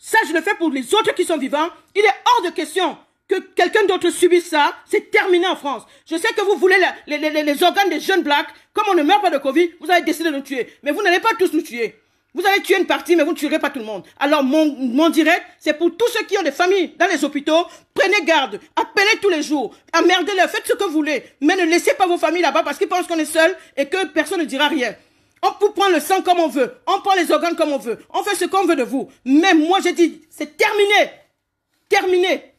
Ça, je le fais pour les autres qui sont vivants. Il est hors de question que quelqu'un d'autre subisse ça. C'est terminé en France. Je sais que vous voulez les organes des jeunes blacks. Comme on ne meurt pas de Covid, vous avez décidé de nous tuer. Mais vous n'allez pas tous nous tuer. Vous allez tuer une partie, mais vous ne tuerez pas tout le monde. Alors, mon direct, c'est pour tous ceux qui ont des familles dans les hôpitaux. Prenez garde. Appelez tous les jours. Emmerdez-les. Faites ce que vous voulez. Mais ne laissez pas vos familles là-bas parce qu'ils pensent qu'on est seul et que personne ne dira rien. On peut prendre le sang comme on veut. On prend les organes comme on veut. On fait ce qu'on veut de vous. Mais moi, j'ai dit, c'est terminé. Terminé.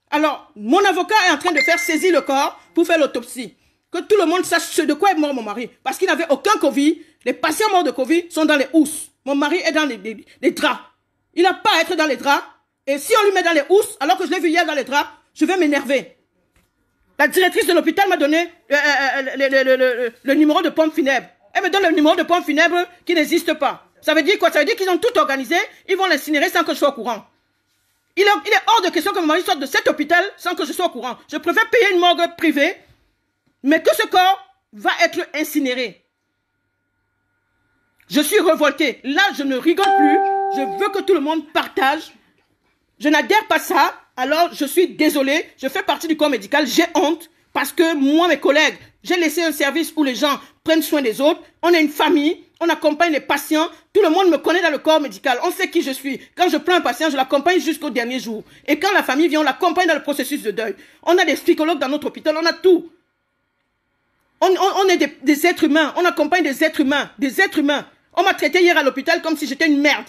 Alors, mon avocat est en train de faire saisir le corps pour faire l'autopsie. Que tout le monde sache de quoi est mort mon mari. Parce qu'il n'avait aucun Covid. Les patients morts de Covid sont dans les housses. Mon mari est dans les draps. Il n'a pas à être dans les draps. Et si on lui met dans les housses, alors que je l'ai vu hier dans les draps, je vais m'énerver. La directrice de l'hôpital m'a donné le numéro de pompe funèbre. Elle me donne le numéro de pompe funèbre qui n'existe pas. Ça veut dire quoi? Ça veut dire qu'ils ont tout organisé, ils vont l'incinérer sans que je sois au courant. Il est hors de question que mon mari sorte de cet hôpital sans que je sois au courant. Je préfère payer une morgue privée, mais que ce corps va être incinéré. Je suis révoltée. Là, je ne rigole plus. Je veux que tout le monde partage. Je n'adhère pas à ça. Alors, je suis désolée. Je fais partie du corps médical. J'ai honte parce que moi, mes collègues, j'ai laissé un service où les gens prennent soin des autres. On est une famille. On accompagne les patients. Tout le monde me connaît dans le corps médical. On sait qui je suis. Quand je prends un patient, je l'accompagne jusqu'au dernier jour. Et quand la famille vient, on l'accompagne dans le processus de deuil. On a des psychologues dans notre hôpital. On a tout. On est des êtres humains. On accompagne des êtres humains. Des êtres humains. On m'a traité hier à l'hôpital comme si j'étais une merde.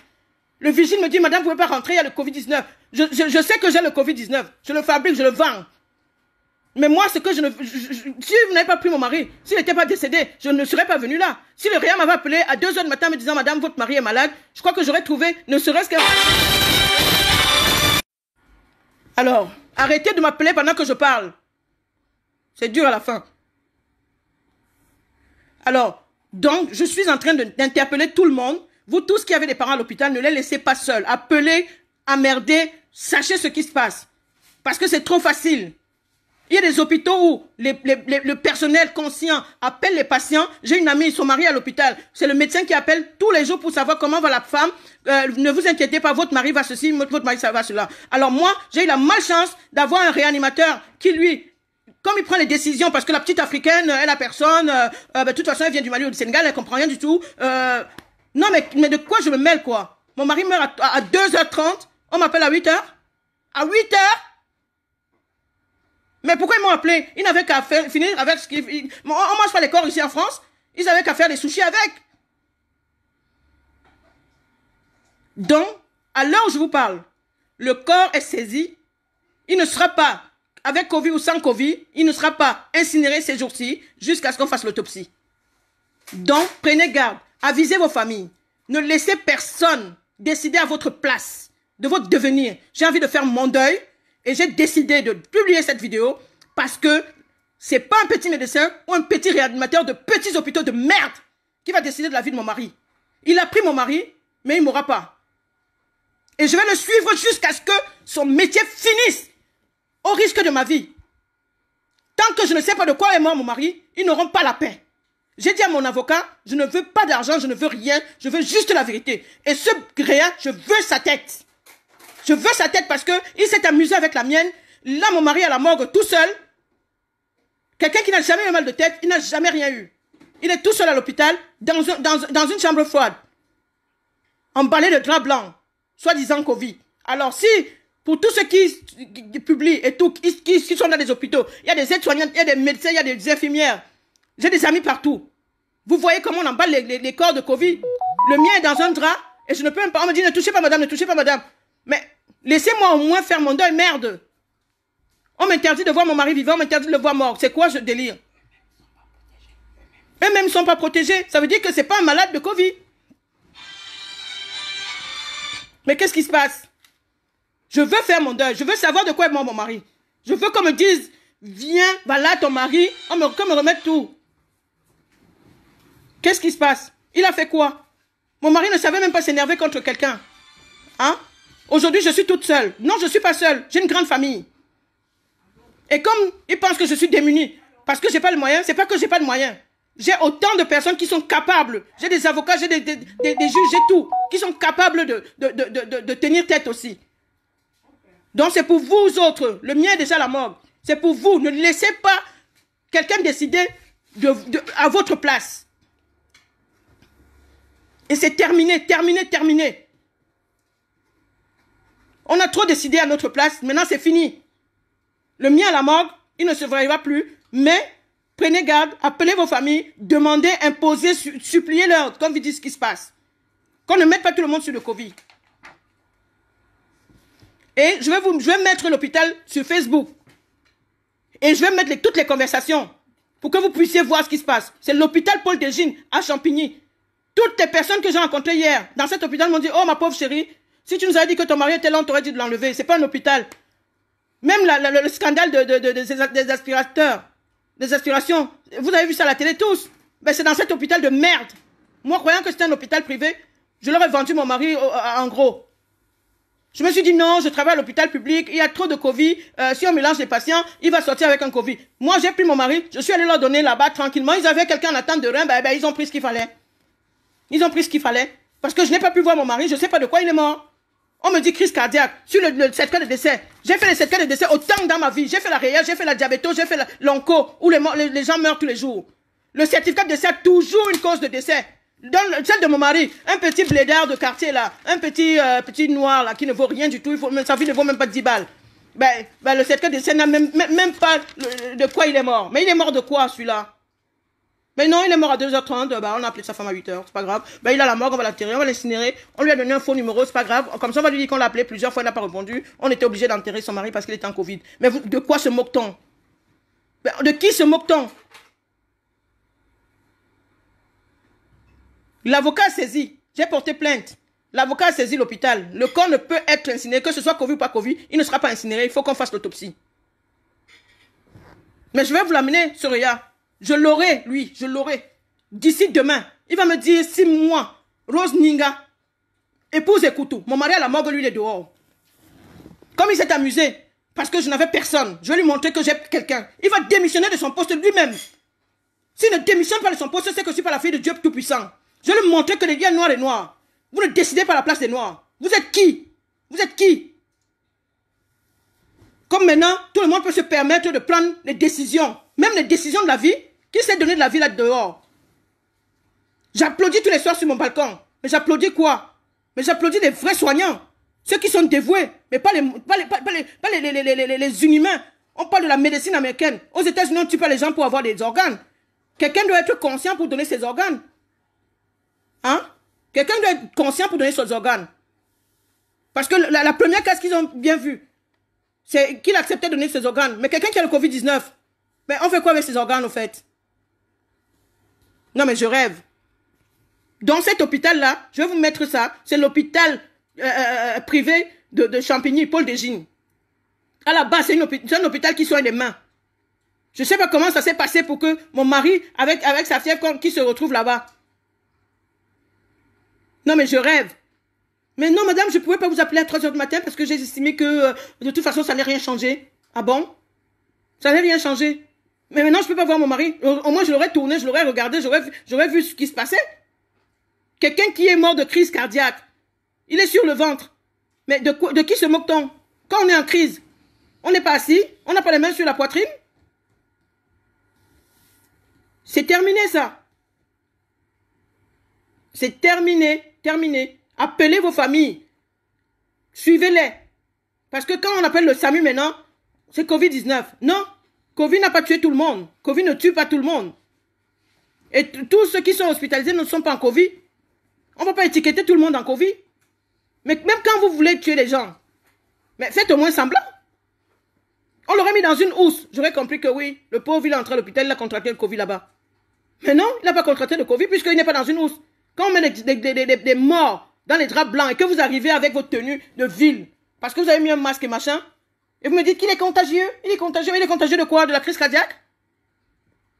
Le vigile me dit, madame, vous ne pouvez pas rentrer, il y a le Covid-19. Je sais que j'ai le Covid-19. Je le fabrique, je le vends. Mais moi, ce que je ne... si vous n'avez pas pris mon mari, s'il n'était pas décédé, je ne serais pas venu là. Si le réa m'avait appelé à 2 h du matin me disant, madame, votre mari est malade, je crois que j'aurais trouvé, ne serait-ce que... Alors, arrêtez de m'appeler pendant que je parle. C'est dur à la fin. Alors, donc, je suis en train d'interpeller tout le monde. Vous tous qui avez des parents à l'hôpital, ne les laissez pas seuls. Appelez, emmerdez, sachez ce qui se passe. Parce que c'est trop facile. Il y a des hôpitaux où le personnel conscient appelle les patients. J'ai une amie, son mari à l'hôpital. C'est le médecin qui appelle tous les jours pour savoir comment va la femme. Ne vous inquiétez pas, votre mari va ceci, votre mari ça va cela. Alors moi, j'ai eu la malchance d'avoir un réanimateur qui lui... Comme il prend les décisions, parce que la petite africaine, elle a personne, de toute façon, elle vient du Mali ou du Sénégal, elle comprend rien du tout. Non, mais de quoi je me mêle, quoi? Mon mari meurt à 2h30, on m'appelle à 8h. À 8h? Mais pourquoi ils m'ont appelé? Ils n'avaient qu'à finir avec ce qu'ils... On mange pas les corps ici en France. Ils avaient qu'à faire des sushis avec. Donc, à l'heure où je vous parle, le corps est saisi. Il ne sera pas... Avec Covid ou sans Covid, il ne sera pas incinéré ces jours-ci jusqu'à ce qu'on fasse l'autopsie. Donc, prenez garde. Avisez vos familles. Ne laissez personne décider à votre place de votre devenir. J'ai envie de faire mon deuil et j'ai décidé de publier cette vidéo parce que c'est pas un petit médecin ou un petit réanimateur de petits hôpitaux de merde qui va décider de la vie de mon mari. Il a pris mon mari, mais il ne m'aura pas. Et je vais le suivre jusqu'à ce que son métier finisse. Au risque de ma vie. Tant que je ne sais pas de quoi est mort mon mari, ils n'auront pas la paix. J'ai dit à mon avocat, je ne veux pas d'argent, je ne veux rien, je veux juste la vérité. Et ce réa, je veux sa tête. Je veux sa tête parce qu'il s'est amusé avec la mienne. Là, mon mari à la morgue tout seul. Quelqu'un qui n'a jamais eu mal de tête, il n'a jamais rien eu. Il est tout seul à l'hôpital, dans une chambre froide. Emballé de drap blanc, soi-disant Covid. Alors si... Pour tous ceux qui publient et tout, qui sont dans des hôpitaux, il y a des aides-soignantes, il y a des médecins, il y a des infirmières. J'ai des amis partout. Vous voyez comment on emballe les corps de Covid. Le mien est dans un drap et je ne peux même pas. On me dit ne touchez pas madame, ne touchez pas madame. Mais laissez-moi au moins faire mon deuil, merde. On m'interdit de voir mon mari vivant, on m'interdit de le voir mort. C'est quoi ce délire? Eux-mêmes ne sont pas protégés. Ça veut dire que ce n'est pas un malade de Covid. Mais qu'est-ce qui se passe? Je veux faire mon deuil. Je veux savoir de quoi est mort mon mari. Je veux qu'on me dise, viens, va là ton mari, qu'on me remette tout. Qu'est-ce qui se passe? Il a fait quoi? Mon mari ne savait même pas s'énerver contre quelqu'un. Hein? Aujourd'hui, je suis toute seule. Non, je ne suis pas seule. J'ai une grande famille. Et comme ils pensent que je suis démunie, parce que je n'ai pas le moyen, c'est pas que je n'ai pas de moyens. J'ai autant de personnes qui sont capables. J'ai des avocats, j'ai des juges, j'ai tout. Qui sont capables de tenir tête aussi. Donc c'est pour vous autres, le mien est déjà à la morgue. C'est pour vous, ne laissez pas quelqu'un décider à votre place. Et c'est terminé, terminé, terminé. On a trop décidé à notre place, maintenant c'est fini. Le mien à la morgue, il ne se verra plus, mais prenez garde, appelez vos familles, demandez, imposez, suppliez-leur, comme vous dites ce qui se passe. Qu'on ne mette pas tout le monde sur le Covid. Et je vais mettre l'hôpital sur Facebook. Et je vais mettre toutes les conversations pour que vous puissiez voir ce qui se passe. C'est l'hôpital Paul Degine à Champigny. Toutes les personnes que j'ai rencontrées hier dans cet hôpital m'ont dit, oh ma pauvre chérie, si tu nous avais dit que ton mari était là, on t'aurait dit de l'enlever. C'est pas un hôpital. Même le scandale des aspirateurs, des aspirations, vous avez vu ça à la télé tous. Ben, c'est dans cet hôpital de merde. Moi, croyant que c'était un hôpital privé, je leur ai vendu mon mari en gros. Je me suis dit non, je travaille à l'hôpital public, il y a trop de Covid, si on mélange les patients, il va sortir avec un Covid. Moi, j'ai pris mon mari, je suis allé leur donner là-bas tranquillement. Ils avaient quelqu'un en attente de rein, ben, ils ont pris ce qu'il fallait. Ils ont pris ce qu'il fallait. Parce que je n'ai pas pu voir mon mari, je ne sais pas de quoi il est mort. On me dit crise cardiaque. Sur le certificat de décès, j'ai fait les certificats de décès autant dans ma vie. J'ai fait la réelle, j'ai fait la diabéto, j'ai fait l'onco, où les gens meurent tous les jours. Le certificat de décès a toujours une cause de décès. Dans celle de mon mari, un petit blédard de quartier là, un petit noir là qui ne vaut rien du tout, sa vie ne vaut même pas 10 balles. Ben, le certificat de décès n'a même pas de quoi il est mort. Mais il est mort de quoi celui-là? Ben non, il est mort à 2h30, ben, on a appelé sa femme à 8h, c'est pas grave. Ben il a la morgue, on va l'enterrer, on va l'incinérer, on lui a donné un faux numéro, c'est pas grave. Comme ça on va lui dire qu'on l'a appelé plusieurs fois, il n'a pas répondu. On était obligé d'enterrer son mari parce qu'il était en Covid. Mais de quoi se moque-t-on? Ben, de qui se moque-t-on? L'avocat a saisi, j'ai porté plainte. L'avocat a saisi l'hôpital. Le corps ne peut être incinéré, que ce soit Covid ou pas Covid, il ne sera pas incinéré, il faut qu'on fasse l'autopsie. Mais je vais vous l'amener, Soraya. Je l'aurai, lui, je l'aurai. D'ici demain, il va me dire 6 mois. Rose Ninga, épouse Ekoutou. Mon mari à la morgue, lui, il est dehors. Comme il s'est amusé, parce que je n'avais personne, je vais lui montrer que j'ai quelqu'un. Il va démissionner de son poste lui-même. S'il ne démissionne pas de son poste, c'est que je ne suis pas la fille de Dieu Tout-Puissant. Je vais lui montrer que les liens noirs et noirs. Vous ne décidez pas à la place des noirs. Vous êtes qui? Vous êtes qui? Comme maintenant, tout le monde peut se permettre de prendre les décisions. Même les décisions de la vie. Qui s'est donné de la vie là dehors? J'applaudis tous les soirs sur mon balcon. Mais j'applaudis quoi? Mais j'applaudis les vrais soignants. Ceux qui sont dévoués. Mais pas les inhumains. On parle de la médecine américaine. Aux États-Unis, on ne tue pas les gens pour avoir des organes. Quelqu'un doit être conscient pour donner ses organes. Hein? Quelqu'un doit être conscient pour donner ses organes. Parce que la première case qu'ils ont bien vue, c'est qu'il acceptait de donner ses organes. Mais quelqu'un qui a le Covid-19, mais on fait quoi avec ses organes, au fait? Non, mais je rêve. Dans cet hôpital-là, je vais vous mettre ça. C'est l'hôpital privé de Champigny, Paul Desgines. À la base, c'est un hôpital qui soigne les mains. Je ne sais pas comment ça s'est passé pour que mon mari, avec sa fièvre, qui se retrouve là-bas. Non, mais je rêve. Mais non, madame, je ne pouvais pas vous appeler à 3h du matin parce que j'ai estimé que de toute façon, ça n'allait rien changer. Ah bon? Ça n'allait rien changer. Mais maintenant, je ne peux pas voir mon mari. Au moins, je l'aurais tourné, je l'aurais regardé, j'aurais vu ce qui se passait. Quelqu'un qui est mort de crise cardiaque, il est sur le ventre. Mais de qui se moque-t-on? Quand on est en crise, on n'est pas assis, on n'a pas les mains sur la poitrine. C'est terminé, ça. C'est terminé, terminé. Appelez vos familles. Suivez-les. Parce que quand on appelle le SAMU maintenant, c'est Covid-19. Non, Covid n'a pas tué tout le monde. Covid ne tue pas tout le monde. Et tous ceux qui sont hospitalisés ne sont pas en Covid. On ne va pas étiqueter tout le monde en Covid. Mais même quand vous voulez tuer les gens, mais faites au moins semblant. On l'aurait mis dans une housse. J'aurais compris que oui, le pauvre, il est entré à l'hôpital, il a contracté le Covid là-bas. Mais non, il n'a pas contracté le Covid puisqu'il n'est pas dans une housse. Quand on met des morts dans les draps blancs et que vous arrivez avec votre tenue de ville, parce que vous avez mis un masque et machin, et vous me dites qu'il est contagieux. Il est contagieux. Il est contagieux de quoi? De la crise cardiaque?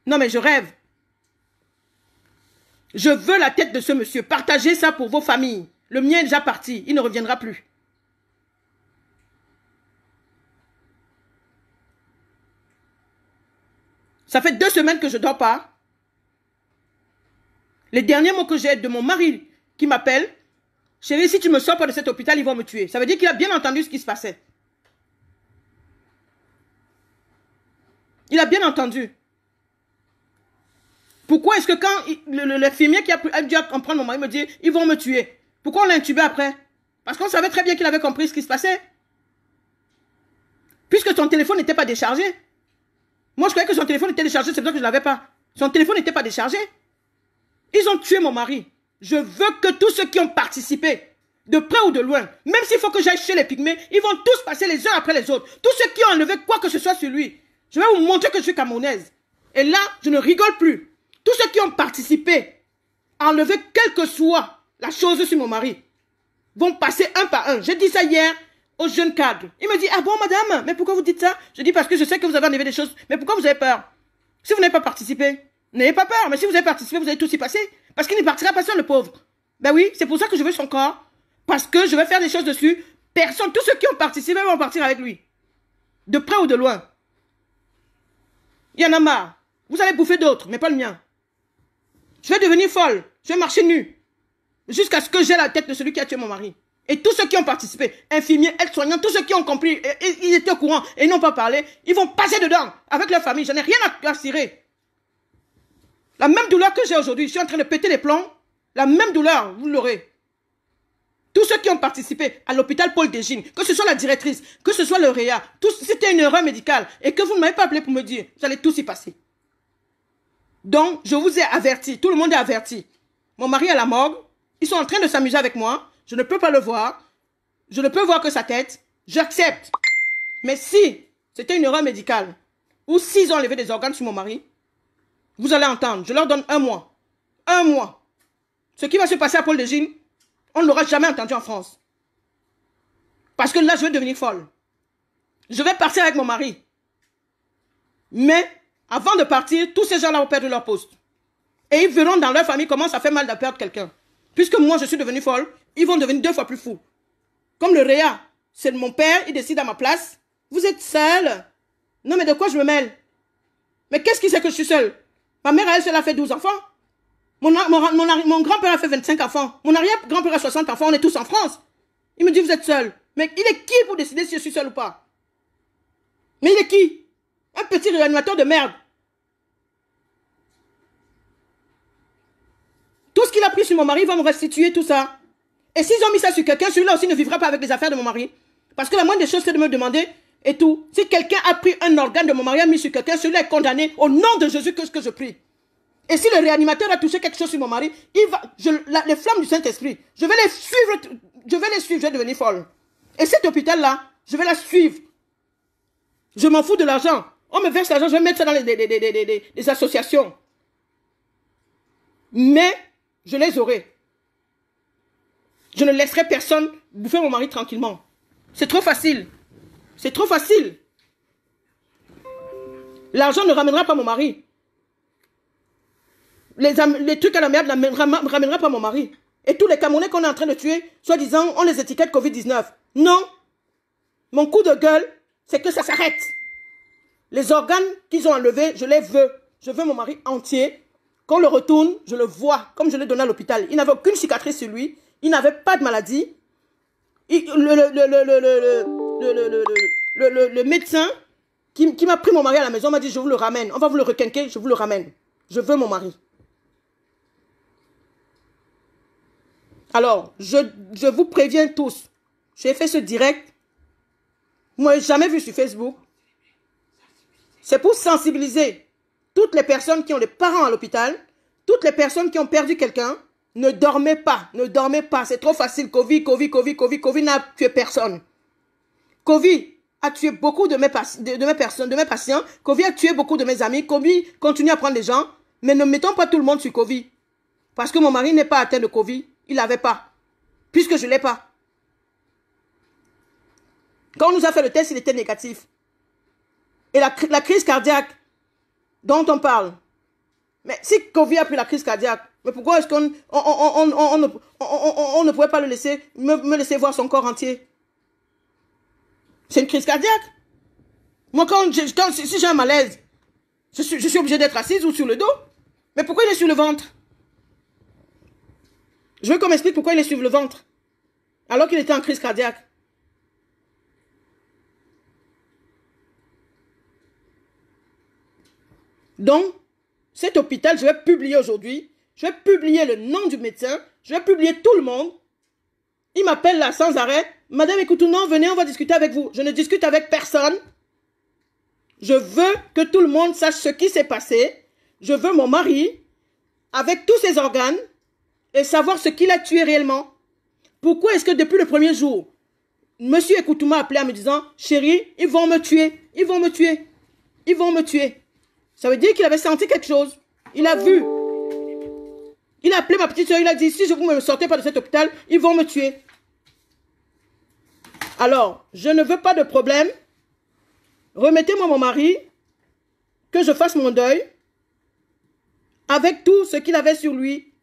Non, mais je rêve. Je veux la tête de ce monsieur. Partagez ça pour vos familles. Le mien est déjà parti. Il ne reviendra plus. Ça fait 2 semaines que je ne dors pas. Les derniers mots que j'ai de mon mari qui m'appelle, chérie, si tu me sors pas de cet hôpital, ils vont me tuer. Ça veut dire qu'il a bien entendu ce qui se passait. Il a bien entendu. Pourquoi est-ce que quand l'infirmier qui a dû comprendre mon mari me dit, ils vont me tuer. Pourquoi on l'a intubé après? Parce qu'on savait très bien qu'il avait compris ce qui se passait. Puisque son téléphone n'était pas déchargé. Moi, je croyais que son téléphone était déchargé, c'est pour ça que je ne l'avais pas. Son téléphone n'était pas déchargé. Ils ont tué mon mari. Je veux que tous ceux qui ont participé, de près ou de loin, même s'il faut que j'aille chez les pygmées, ils vont tous passer les uns après les autres. Tous ceux qui ont enlevé quoi que ce soit sur lui. Je vais vous montrer que je suis camerounaise. Et là, je ne rigole plus. Tous ceux qui ont participé à enlever quelle que soit la chose sur mon mari vont passer un par un. J'ai dit ça hier au jeune cadre. Il me dit, ah bon madame, mais pourquoi vous dites ça? Je dis parce que je sais que vous avez enlevé des choses. Mais pourquoi vous avez peur? Si vous n'avez pas participé, N'ayez pas peur, mais si vous avez participé, vous allez tous y passer. Parce qu'il ne partira pas seul, le pauvre. Ben oui, c'est pour ça que je veux son corps. Parce que je vais faire des choses dessus. Personne, tous ceux qui ont participé vont partir avec lui. De près ou de loin. Il y en a marre. Vous allez bouffer d'autres, mais pas le mien. Je vais devenir folle. Je vais marcher nue. Jusqu'à ce que j'ai la tête de celui qui a tué mon mari. Et tous ceux qui ont participé, infirmiers, aides-soignants, tous ceux qui ont compris, ils étaient au courant et n'ont pas parlé, ils vont passer dedans avec leur famille. Je n'ai rien à cirer. La même douleur que j'ai aujourd'hui, je suis en train de péter les plombs. La même douleur, vous l'aurez. Tous ceux qui ont participé à l'hôpital Paul Dégine, que ce soit la directrice, que ce soit le réa, c'était une erreur médicale et que vous ne m'avez pas appelé pour me dire, vous allez tous y passer. Donc, je vous ai averti, tout le monde est averti. Mon mari est à la morgue, ils sont en train de s'amuser avec moi, je ne peux pas le voir, je ne peux voir que sa tête, j'accepte. Mais si c'était une erreur médicale, ou s'ils ont enlevé des organes sur mon mari, vous allez entendre, je leur donne 1 mois. 1 mois. Ce qui va se passer à Paul Dégine, on ne l'aura jamais entendu en France. Parce que là, je vais devenir folle. Je vais partir avec mon mari. Mais, avant de partir, tous ces gens-là vont perdre leur poste. Et ils verront dans leur famille comment ça fait mal de perdre quelqu'un. Puisque moi, je suis devenue folle, ils vont devenir 2 fois plus fous. Comme le réa, c'est mon père, il décide à ma place. Vous êtes seul. Non, mais de quoi je me mêle? Mais qu'est-ce qui sait que je suis seule? Ma mère, elle a fait 12 enfants. Mon grand-père a fait 25 enfants. Mon arrière-grand-père a 60 enfants. On est tous en France. Il me dit, vous êtes seul. Mais il est qui pour décider si je suis seul ou pas? Mais il est qui? Un petit réanimateur de merde. Tout ce qu'il a pris sur mon mari, il va me restituer tout ça. Et s'ils ont mis ça sur quelqu'un, celui-là aussi ne vivra pas avec les affaires de mon mari. Parce que la moindre des choses, c'est de me demander et tout. Si quelqu'un a pris un organe de mon mari, a mis sur quelqu'un, celui-là est condamné au nom de Jésus, que ce que je prie. Et si le réanimateur a touché quelque chose sur mon mari, les flammes du Saint-Esprit, je vais les suivre, je vais devenir folle. Et cet hôpital-là, je vais la suivre. Je m'en fous de l'argent. On me verse l'argent, je vais mettre ça dans les associations. Mais, je les aurai. Je ne laisserai personne bouffer mon mari tranquillement. C'est trop facile. C'est trop facile. L'argent ne ramènera pas mon mari. Les trucs à la merde ne ramènera pas mon mari. Et tous les Camerounais qu'on est en train de tuer, soi-disant, on les étiquette Covid-19. Non. Mon coup de gueule, c'est que ça s'arrête. Les organes qu'ils ont enlevés, je les veux. Je veux mon mari entier. Quand on le retourne, je le vois, comme je l'ai donné à l'hôpital. Il n'avait aucune cicatrice sur lui. Il n'avait pas de maladie. Le médecin qui m'a pris mon mari à la maison m'a dit, je vous le ramène. On va vous le requinquer, je vous le ramène. Je veux mon mari. Alors, je vous préviens tous. J'ai fait ce direct. Moi, jamais vu sur Facebook. C'est pour sensibiliser toutes les personnes qui ont des parents à l'hôpital, toutes les personnes qui ont perdu quelqu'un. Ne dormez pas, ne dormez pas. C'est trop facile. Covid n'a tué personne. Covid a tué beaucoup de mes patients. Covid a tué beaucoup de mes amis. Covid continue à prendre les gens. Mais ne mettons pas tout le monde sur Covid. Parce que mon mari n'est pas atteint de Covid. Il n'avait pas. Puisque je ne l'ai pas. Quand on nous a fait le test, il était négatif. Et la crise cardiaque dont on parle. Mais si Covid a pris la crise cardiaque, mais pourquoi est-ce qu'on ne pouvait pas le laisser, me laisser voir son corps entier? C'est une crise cardiaque. Moi, si j'ai un malaise, je suis obligé d'être assise ou sur le dos. Mais pourquoi il est sur le ventre? Je veux qu'on m'explique pourquoi il est sur le ventre. Alors qu'il était en crise cardiaque. Donc, cet hôpital, je vais publier aujourd'hui. Je vais publier le nom du médecin. Je vais publier tout le monde. Il m'appelle là sans arrêt. Madame Ekoutuno, venez, on va discuter avec vous. Je ne discute avec personne. Je veux que tout le monde sache ce qui s'est passé. Je veux mon mari, avec tous ses organes, et savoir ce qu'il a tué réellement. Pourquoi est-ce que depuis le premier jour, Monsieur Ekoutou m'a appelé en me disant, chérie, ils vont me tuer, ils vont me tuer, ils vont me tuer. Ça veut dire qu'il avait senti quelque chose. Il a vu. Il a appelé ma petite soeur, il a dit, si vous ne me sortez pas de cet hôpital, ils vont me tuer. Alors, je ne veux pas de problème. Remettez-moi mon mari, que je fasse mon deuil. avec tout ce qu'il avait sur lui.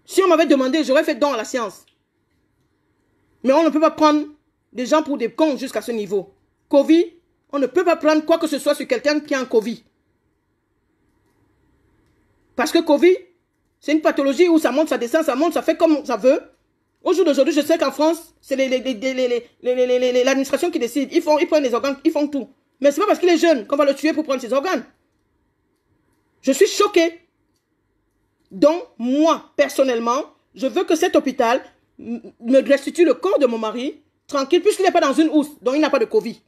Si on m'avait demandé, j'aurais fait don à la science. Mais on ne peut pas prendre des gens pour des cons jusqu'à ce niveau. Covid, on ne peut pas prendre quoi que ce soit sur quelqu'un qui a un Covid. Parce que Covid, c'est une pathologie où ça monte, ça descend, ça monte, ça fait comme ça veut. Au jour d'aujourd'hui, je sais qu'en France, c'est l'administration qui décide. Ils prennent les organes, ils font tout. Mais ce n'est pas parce qu'il est jeune qu'on va le tuer pour prendre ses organes. Je suis choquée. Donc, moi, personnellement, je veux que cet hôpital me restitue le corps de mon mari, tranquille, puisqu'il n'est pas dans une housse, donc il n'a pas de Covid.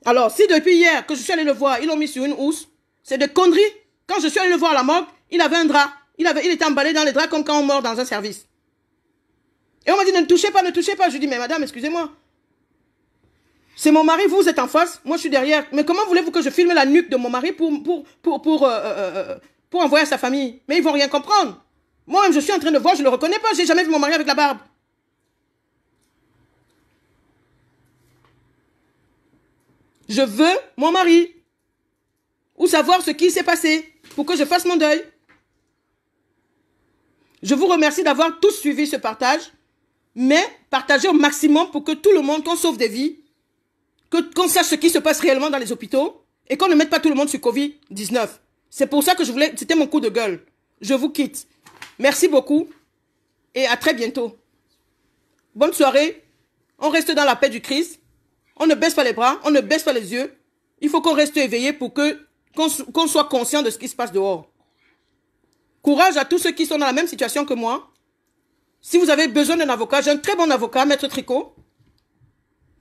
Alors, si depuis hier que je suis allé le voir, ils l'ont mis sur une housse, c'est de conneries. Quand je suis allé le voir à la morgue, il avait un drap. Il était emballé dans les draps comme quand on meurt dans un service. Et on m'a dit, ne touchez pas, ne touchez pas. Je lui dis, mais madame, excusez-moi. C'est mon mari, vous êtes en face, moi je suis derrière. Mais comment voulez-vous que je filme la nuque de mon mari pour envoyer à sa famille? Mais ils vont rien comprendre. Moi-même, je suis en train de voir, je ne le reconnais pas. J'ai jamais vu mon mari avec la barbe. Je veux mon mari. Ou savoir ce qui s'est passé pour que je fasse mon deuil. Je vous remercie d'avoir tous suivi ce partage. Mais partagez au maximum pour que tout le monde, qu'on sauve des vies, qu'on sache ce qui se passe réellement dans les hôpitaux et qu'on ne mette pas tout le monde sur Covid-19. C'est pour ça que je voulais, c'était mon coup de gueule. Je vous quitte. Merci beaucoup et à très bientôt. Bonne soirée. On reste dans la paix du Christ. On ne baisse pas les bras, on ne baisse pas les yeux. Il faut qu'on reste éveillé pour qu'on soit conscient de ce qui se passe dehors. Courage à tous ceux qui sont dans la même situation que moi. Si vous avez besoin d'un avocat, j'ai un très bon avocat, Maître Tricot,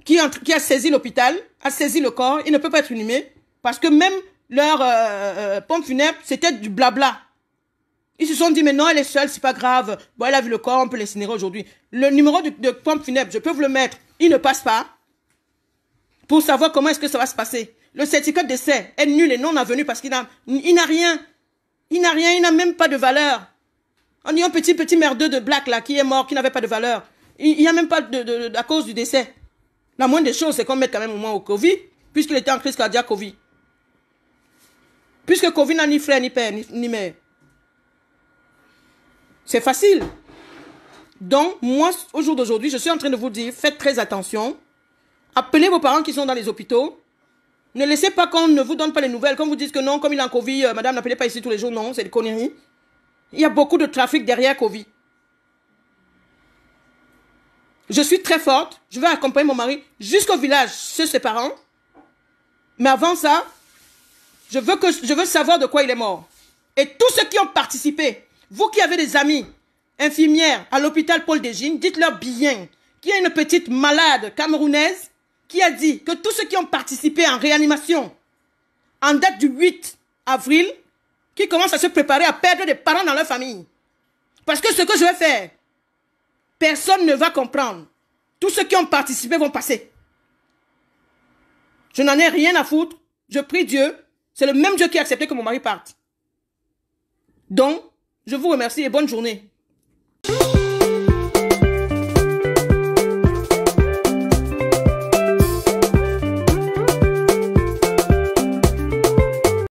qui a saisi l'hôpital, a saisi le corps. Il ne peut pas être inhumé parce que même leur pompe funèbre, c'était du blabla. Ils se sont dit, mais non, elle est seule, c'est pas grave. Bon, elle a vu le corps, on peut l'incinérer aujourd'hui. Le numéro de pompe funèbre, je peux vous le mettre. Il ne passe pas pour savoir comment est-ce que ça va se passer. Le certificat de décès est nul et non avenu parce qu'il n'a rien. Il n'a rien, il n'a même pas de valeur. On dit un petit merdeux de black là qui est mort, qui n'avait pas de valeur. Il n'y a même pas à cause du décès. La moindre des choses, c'est qu'on mette quand même au moins au Covid, puisqu'il était en crise cardiaque Covid. Puisque Covid n'a ni frère, ni père, ni mère. C'est facile. Donc, moi, au jour d'aujourd'hui, je suis en train de vous dire, faites très attention. Appelez vos parents qui sont dans les hôpitaux. Ne laissez pas qu'on ne vous donne pas les nouvelles. Quand vous dites que non, comme il est en Covid, madame, n'appelez pas ici tous les jours. Non, c'est des conneries. Il y a beaucoup de trafic derrière Covid. Je suis très forte. Je vais accompagner mon mari jusqu'au village chez ses parents. Mais avant ça, je veux savoir de quoi il est mort. Et tous ceux qui ont participé, vous qui avez des amis infirmières à l'hôpital Paul Desgines, dites-leur bien qu'il y a une petite malade camerounaise qui a dit que tous ceux qui ont participé en réanimation en date du 8 avril, qui commencent à se préparer à perdre des parents dans leur famille. Parce que ce que je vais faire, personne ne va comprendre. Tous ceux qui ont participé vont passer. Je n'en ai rien à foutre. Je prie Dieu. C'est le même Dieu qui a accepté que mon mari parte. Donc, je vous remercie et bonne journée.